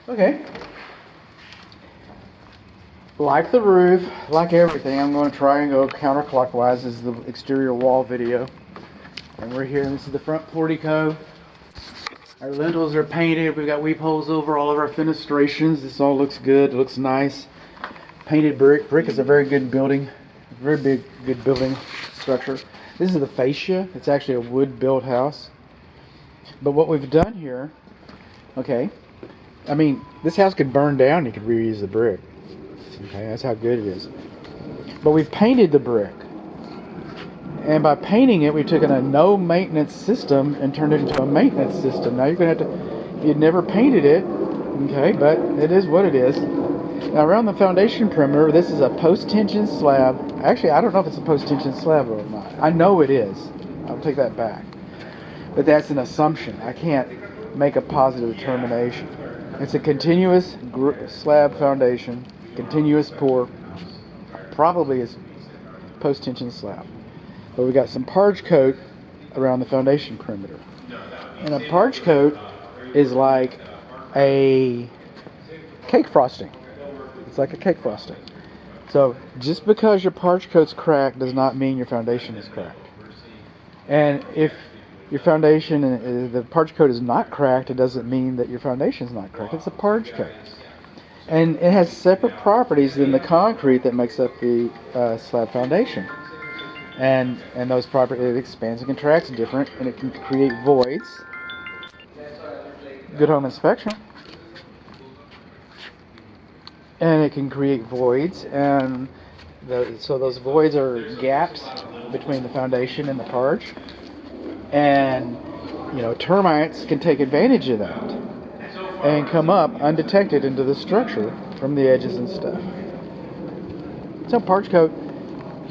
Okay. Like the roof, like everything, I'm going to try and go counterclockwise. This is the exterior wall video. And we're here, and this is the front portico. Our lintels are painted. We've got weep holes over all of our fenestrations. This all looks good. It looks nice. Painted brick. Brick is a very good building. Very good building structure. This is the fascia. It's actually a wood-built house. But what we've done here, okay, I mean, this house could burn down. You could reuse the brick. Okay, that's how good it is. But we've painted the brick. And by painting it, we've taken a no maintenance system and turned it into a maintenance system. Now you're going to have to, if you'd never painted it, okay, but it is what it is. Now around the foundation perimeter, this is a post-tension slab. Actually, I don't know if it's a post-tension slab or not. I know it is. I'll take that back. But that's an assumption. I can't make a positive determination. It's a continuous slab foundation, continuous pour, probably is post-tension slab. But we got some parge coat around the foundation perimeter. And a parge coat is like a cake frosting. It's like a cake frosting. So just because your parge coat's cracked does not mean your foundation is cracked. And if your foundation, the parge coat is not cracked, it doesn't mean that your foundation is not cracked. It's a parge coat. And it has separate properties than the concrete that makes up the slab foundation. And those properties, it expands and contracts different, and it can create voids. Good home inspection. And it can create voids, and so those voids are gaps between the foundation and the parge. And termites can take advantage of that and come up undetected into the structure from the edges and stuff. So parge coat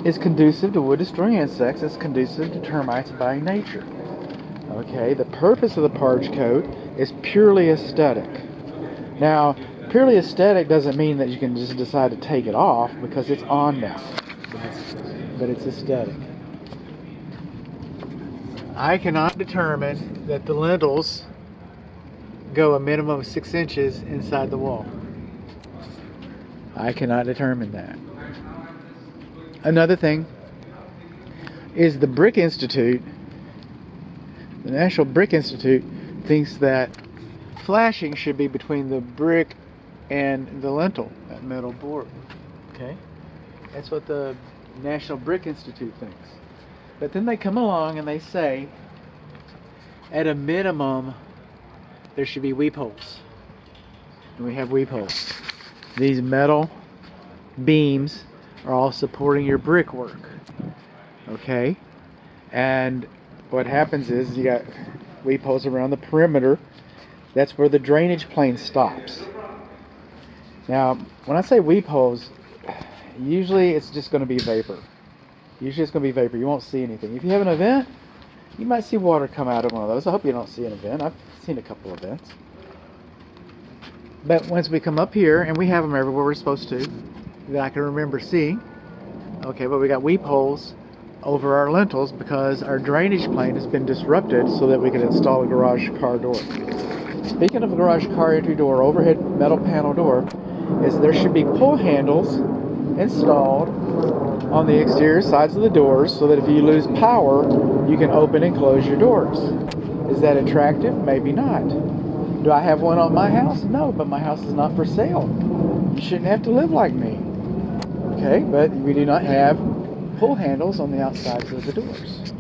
is conducive to wood destroying insects. It's conducive to termites by nature. Okay, the purpose of the parge coat is purely aesthetic. Now, purely aesthetic doesn't mean that you can just decide to take it off because it's on now. But it's aesthetic. I cannot determine that the lintels go a minimum of 6 inches inside the wall. I cannot determine that. Another thing is the Brick Institute, the National Brick Institute, thinks that flashing should be between the brick and the lintel, that metal board. Okay? That's what the National Brick Institute thinks. But then they come along and they say, at a minimum, there should be weep holes. And we have weep holes. These metal beams are all supporting your brickwork. Okay? And what happens is you got weep holes around the perimeter. That's where the drainage plane stops. Now, when I say weep holes, usually it's just going to be vapor. Usually it's going to be vapor. You won't see anything. If you have an event, you might see water come out of one of those. I hope you don't see an event. I've seen a couple of events. But once we come up here, and we have them everywhere we're supposed to, that I can remember seeing. Okay, but we got weep holes over our lintels because our drainage plane has been disrupted so that we can install a garage car door. Speaking of a garage car entry door, overhead metal panel door, is there should be pull handles installed on the exterior sides of the doors so that if you lose power, you can open and close your doors. Is that attractive? Maybe not. Do I have one on my house? No, but my house is not for sale. You shouldn't have to live like me. Okay, but we do not have pull handles on the outsides of the doors.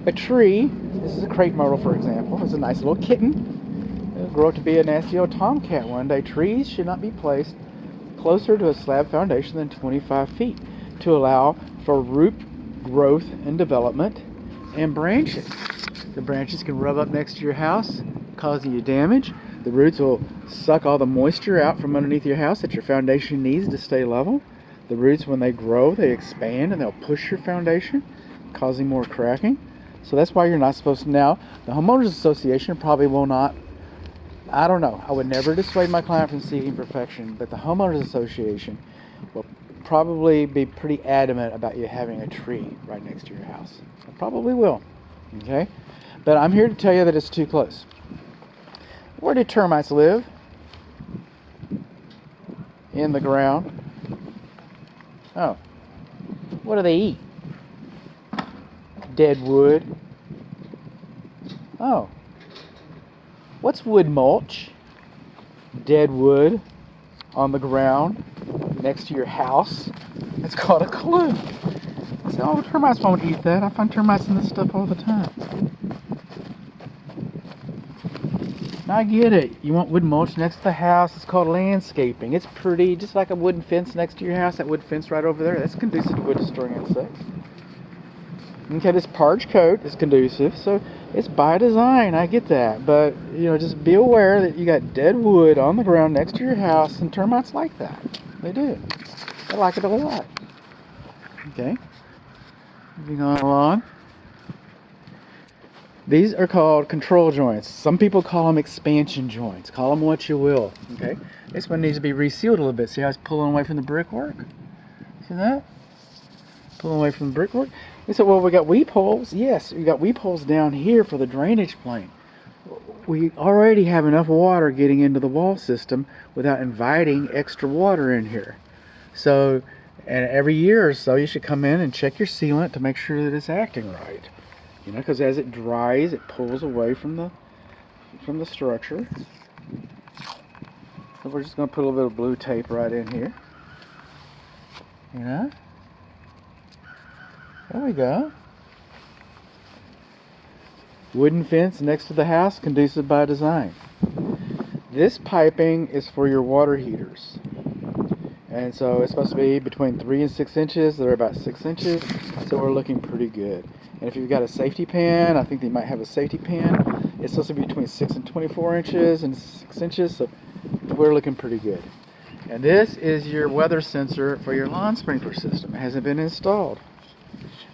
A tree, this is a crepe myrtle for example, is a nice little kitten. It'll grow up to be a nasty old tomcat one day. Trees should not be placed closer to a slab foundation than 25 feet to allow for root growth and development and branches. The branches can rub up next to your house, causing you damage. The roots will suck all the moisture out from underneath your house that your foundation needs to stay level. The roots, when they grow, they expand and they'll push your foundation, causing more cracking. So that's why you're not supposed to. Now, the Homeowners Association probably will not, I don't know, I would never dissuade my client from seeking perfection, but the Homeowners Association will probably be pretty adamant about you having a tree right next to your house. It probably will, okay? But I'm here to tell you that it's too close. Where do termites live? in the ground. Oh, what do they eat? Dead wood. Oh, what's wood mulch? Dead wood on the ground next to your house. It's called a clue. So, oh, termites won't eat that. I find termites in this stuff all the time. I get it. You want wood mulch next to the house. It's called landscaping. It's pretty, just like a wooden fence next to your house. That wood fence right over there, that's conducive to wood destroying insects. Okay, this parge coat is conducive, so it's by design. I get that, but just be aware that you got dead wood on the ground next to your house, and termites like that. They do. They like it a lot. Okay, moving on along. These are called control joints. Some people call them expansion joints. Call them what you will. Okay, this one needs to be resealed a little bit. See how it's pulling away from the brickwork? See that? Pulling away from the brickwork. They said, well, we got weep holes. Yes, we got weep holes down here for the drainage plane. We already have enough water getting into the wall system without inviting extra water in here. So, and every year or so, you should come in and check your sealant to make sure that it's acting right. Because as it dries, it pulls away from the structure. So we're just going to put a little bit of blue tape right in here. There we go. Wooden fence next to the house, conducive by design. This piping is for your water heaters. And so it's supposed to be between 3 and 6 inches. They're about 6 inches, so we're looking pretty good. And if you've got a safety pan, I think they might have a safety pan. It's supposed to be between 6 and 24 inches and 6 inches, so we're looking pretty good. And this is your weather sensor for your lawn sprinkler system. It hasn't been installed.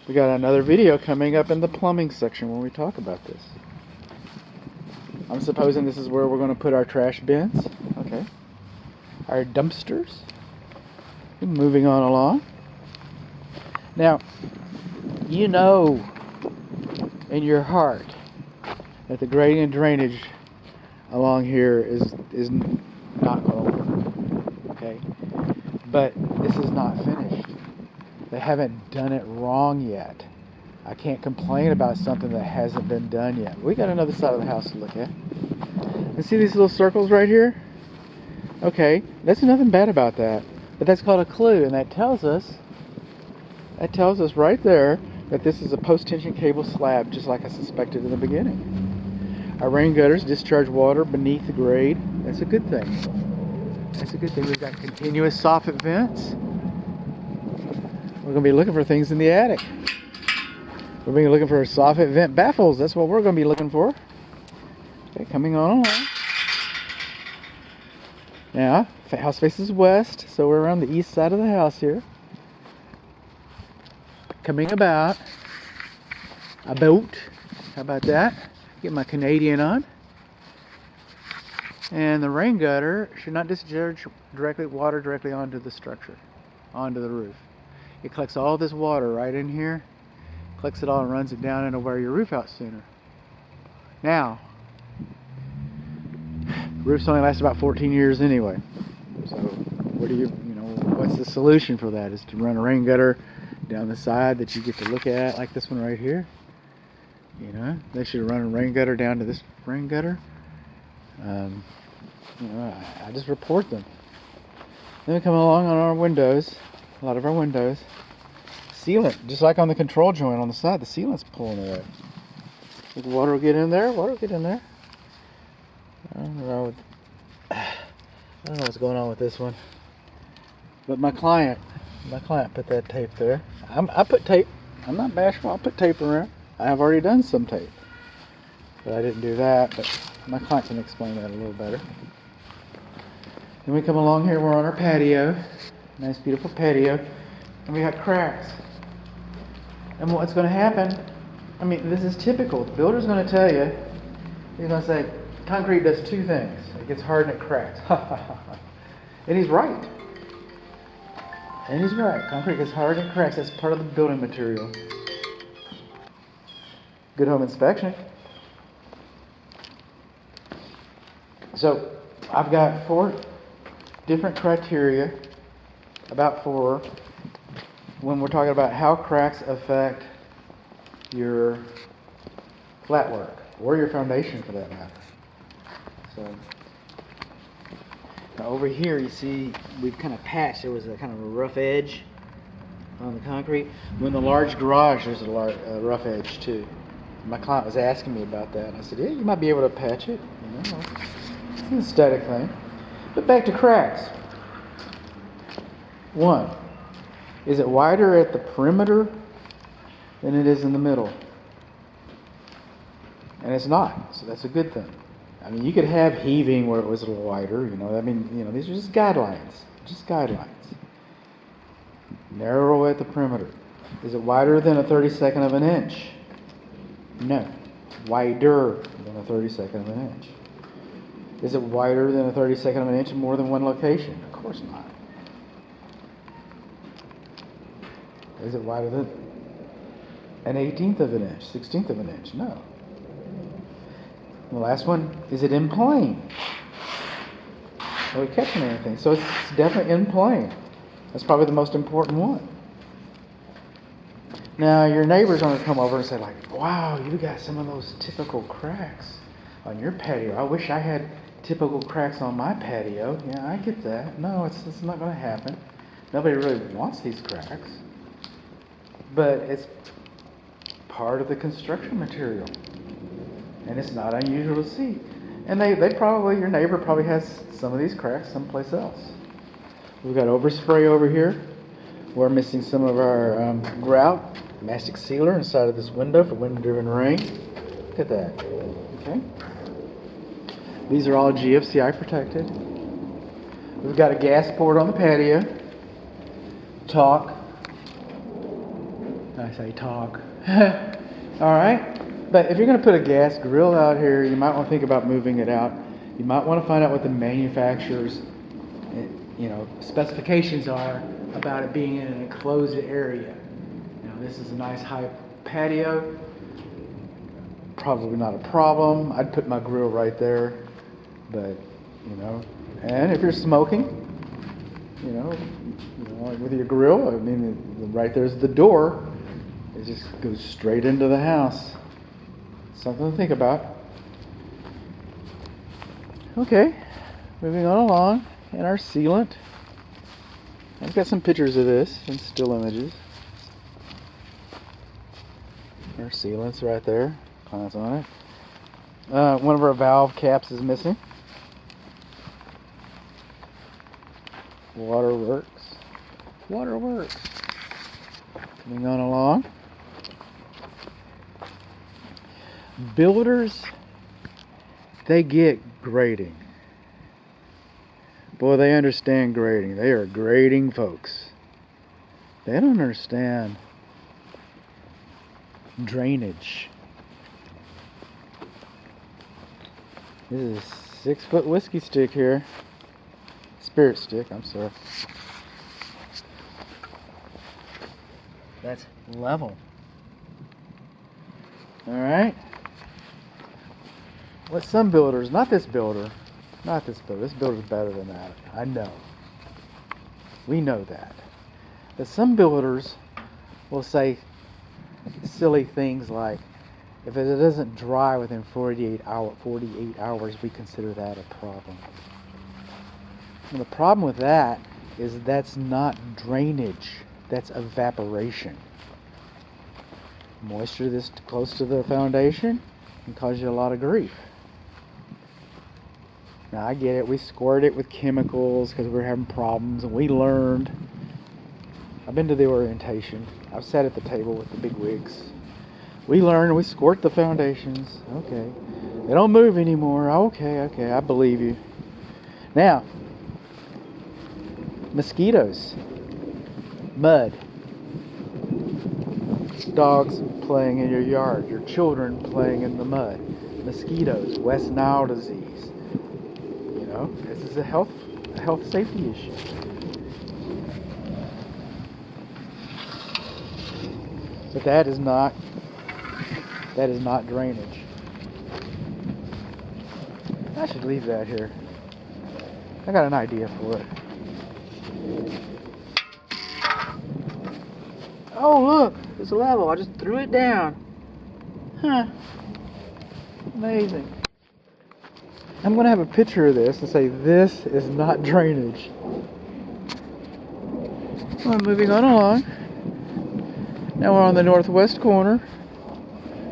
We got another video coming up in the plumbing section when we talk about this. I'm supposing this is where we're going to put our trash bins. Okay. Our dumpsters. Moving on along. Now, in your heart that the grading and drainage along here is not going to work. Okay? But this is not finished. They haven't done it wrong yet. I can't complain about something that hasn't been done yet. We got another side of the house to look at. And see these little circles right here? Okay, there's nothing bad about that. But that's called a clue, and that tells us right there that this is a post-tension cable slab, just like I suspected in the beginning. Our rain gutters discharge water beneath the grade. That's a good thing. That's a good thing. We've got continuous soffit vents. We're going to be looking for things in the attic. We're going to be looking for soffit vent baffles. That's what we're going to be looking for. Okay, coming on along. Now, house faces west, so we're around the east side of the house here. Coming about a boat. How about that? Get my Canadian on. And the rain gutter should not discharge water directly onto the structure, onto the roof. It collects all this water right in here, collects it all and runs it down and it'll wear your roof out sooner. Now, roofs only last about 14 years anyway. So what's the solution for that? Is to run a rain gutter down the side that you get to look at, like this one right here. They should run a rain gutter down to this rain gutter. I just report them. Then we come along on our windows, a lot of our windows. Sealant, just like on the control joint on the side, the sealant's pulling away. Think water will get in there? Water will get in there. I don't know what's going on with this one. But my client put that tape there. I put tape. I'm not bashful. I'll put tape around. I have already done some tape. But I didn't do that. But my client can explain that a little better. Then we come along here. We're on our patio. Nice, beautiful patio. And we got cracks. And what's going to happen, this is typical. The builder's going to tell you, he's going to say, concrete does two things. It gets hard and it cracks. And he's right. Concrete gets hard and it cracks. That's part of the building material. Good home inspection. So, I've got 4 different criteria for when we're talking about how cracks affect your flat work or your foundation for that matter. So now over here you see we've kind of patched. There was a kind of a rough edge on the concrete. When the large garage, there's a rough edge too. My client was asking me about that, and I said, yeah, you might be able to patch it. You know, it's an aesthetic thing. But back to cracks. One, is it wider at the perimeter than it is in the middle? And it's not, so that's a good thing. I mean, you could have heaving where it was a little wider, you know. I mean, you know, these are just guidelines. Narrow at the perimeter. Is it wider than a 32nd of an inch? No. Wider than a 32nd of an inch. Is it wider than a 32nd of an inch in more than one location? Of course not. Is it wider than an 18th of an inch, 16th of an inch? No. The last one, is it in plane? Are we catching anything? So it's definitely in plane. That's probably the most important one. Now, your neighbors are going to come over and say, like, wow, you got some of those typical cracks on your patio. I wish I had typical cracks on my patio. Yeah, I get that. No, it's not going to happen. Nobody really wants these cracks. But it's part of the construction material. And it's not unusual to see. And your neighbor probably has some of these cracks someplace else. We've got overspray over here. We're missing some of our grout, mastic sealer inside of this window for wind-driven rain. Look at that. Okay. These are all GFCI protected. We've got a gas port on the patio. Talk. I say talk. All right. But if you're going to put a gas grill out here, you might want to think about moving it out. You might want to find out what the manufacturer's, specifications are about it being in an enclosed area. Now, this is a nice high patio. Probably not a problem. I'd put my grill right there. But, and if you're smoking, with your grill, I mean, right there's the door. It just goes straight into the house. Something to think about. Okay, moving on along. And our sealant. I've got some pictures of this and still images. Our sealant's right there. Client's on it. One of our valve caps is missing. Waterworks. Moving on along. Builders, they get grading. Boy, they understand grading. They are grading folks. They don't understand drainage. This is a 6-foot whiskey stick here. Spirit stick, I'm sorry. That's level. Alright. What some builders, not this builder, this builder's better than that. I know. We know that. But some builders will say silly things like, if it doesn't dry within 48 hours, we consider that a problem. And the problem with that is that's not drainage, that's evaporation. Moisture this close to the foundation can cause you a lot of grief. Now I get it, we squirt it with chemicals because we're having problems, and we learned. I've been to the orientation. I've sat at the table with the big wigs. We learned, we squirt the foundations. Okay. They don't move anymore. Okay, I believe you. Now, mosquitoes, mud, dogs playing in your yard, your children playing in the mud, mosquitoes, West Nile disease. This is a health safety issue. But that is not drainage. I should leave that here. I got an idea for it. Oh, look, it's level. I just threw it down. Huh. Amazing. I'm going to have a picture of this and say, this is not drainage. Well, moving on along. Now we're on the northwest corner.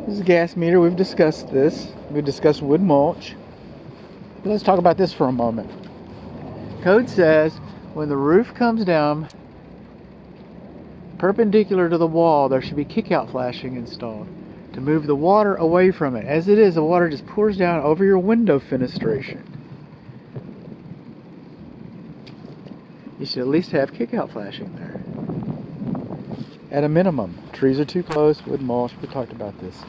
This is a gas meter. We've discussed this. We've discussed wood mulch. But let's talk about this for a moment. Code says when the roof comes down perpendicular to the wall, there should be kick-out flashing installed to move the water away from it. As it is, the water just pours down over your window fenestration. You should at least have kick-out flashing there. At a minimum. Trees are too close, wood mulch, we talked about this.